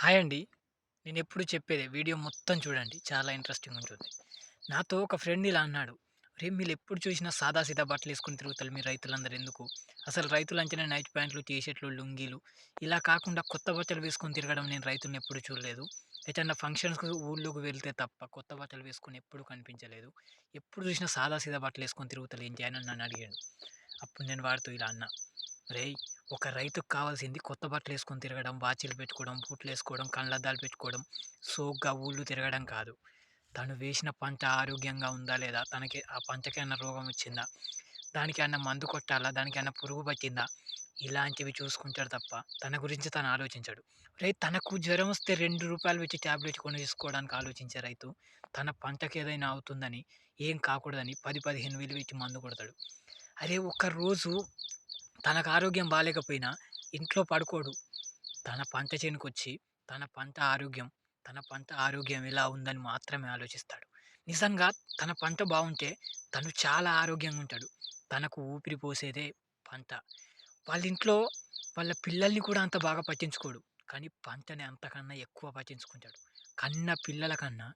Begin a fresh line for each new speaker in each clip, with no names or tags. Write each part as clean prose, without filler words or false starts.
Hi అండి. నేనెప్పుడు చెప్పేదే వీడియో మొత్తం చూడండి. చాలా ఇంట్రెస్టింగ్ ఉంటుంది. నాతో ఒక ఫ్రెండ్ ఇలా అన్నాడు. "అరేయ్! మీరెప్పుడు చూసినా సాదా సీదా బట్టలేసుకొని తిరుగుతారు మీ రైతులందరూ ఎందుకు? అసలు రైతులంటేనే నైట్ ప్యాంట్లు, టీ షర్ట్‌లు, లుంగీలు ఇలా కాకుండా కొత్త బట్టలు వేసుకొని తిరగడం నేను రైతుల్ని ఎప్పుడు చూడలేదు. ఎటన్నా ఫంక్షన్స్‌కి ఊర్లోకి వెళ్తే తప్ప కొత్త బట్టలు వేసుకొని ఎప్పుడు కనిపించలేదు. ఎప్పుడు చూసినా సాదా సీదా బట్టలేసుకొని తిరుగుతారు ఏంటి?" అని నన్ను అడిగాడు. అప్పుడు నేను వాడితో ఇలా అన్నా. "అరేయ్! ఒక రైతుకు కావాల్సింది కొత్త బట్టలేసుకొని తిరగడం, వాచీలు పెట్టుకోవడం, బూట్లేసుకోవడం, కళ్ళద్దాలు పెట్టుకోవడం, సోగ్గా ఊళ్ళు తిరగడం కాదు. తను వేసిన పంట ఆరోగ్యంగా ఉందా లేదా? తనకి ఆ పంటకేమన్నా రోగం వచ్చిందా? దానికేమన్నా మందు కొట్టాలా? దానికేమన్నా పురుగు పట్టిందా? ఇలాంటివి చూసుకుంటాడు తప్ప తన గురించి తను ఆలోచించడు. ఒరేయ్! తనకు జ్వరం వస్తే రూ. 2 పెట్టి టాబ్లెట్ కొనేసుకోవడానికి ఆలోచించే రైతు, తన పంటకేదైనా అవుతుందని, ఏం కాకూడదని 10, 15 వేలు పెట్టి మందు కొడతాడు. అరే! ఒక్కరోజు తనకు ఆరోగ్యం బాలేకపోయినా ఇంట్లో పడుకోడు. తన పంట చేనుకొచ్చి, తన పంట ఆరోగ్యం, తన పంట ఆరోగ్యం ఎలా ఉందని మాత్రమే ఆలోచిస్తాడు. నిజంగా తన పంట బావుంటే తను చాలా ఆరోగ్యంగా ఉంటాడు. తనకు ఊపిరి పోసేదే పంట. వాళ్ళింట్లో వాళ్ళ పిల్లల్ని కూడా అంత బాగా పట్టించుకోడు. కానీ పంటని అంతకన్నా ఎక్కువ పట్టించుకుంటాడు. కన్న పిల్లల కన్నా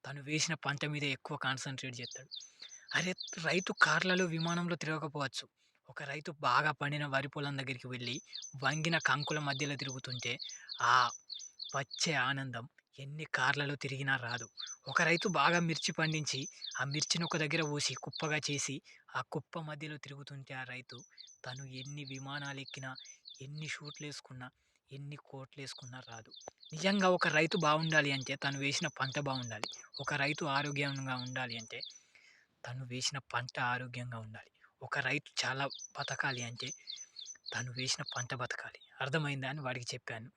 తను వేసిన పంట మీదే ఎక్కువ కాన్సంట్రేట్ జేత్తాడు. అరే! రైతు కార్‌లలో, విమానంలో తిరగకపోవచ్చు. ఒక రైతు బాగా పండిన వరి పొలం దగ్గరికి వెళ్లి, వంగిన కంకుల మధ్యలో తిరుగుతుంటే, ఆ వచ్చే ఆనందం ఎన్ని కార్‌లలో తిరిగినా రాదు. ఒక రైతు బాగా మిర్చి పండించి, ఆ మిర్చిని ఒక దగ్గర పోసి, కుప్పగా చేసి, ఆ కుప్ప మధ్యలో తిరుగుతుంటే ఆ రైతు, తను ఎన్ని విమానాలెక్కినా, ఎన్ని షూట్‌లేసుకున్నా, ఎన్ని కోట్లేసుకున్నా రాదు. నిజంగా ఒక రైతు బావుండాలి అంటే, తను వేసిన పంట బావుండాలి. ఒక రైతు ఆరోగ్యంగా ఉండాలి అంటే తను వేసిన పంట ఆరోగ్యంగా ఉండాలి. ఒక రైతు చాలా బతకాలి అంటే, తను వేసిన పంట బతకాలి. అర్థమైందా అని వాడికి చెప్పాను.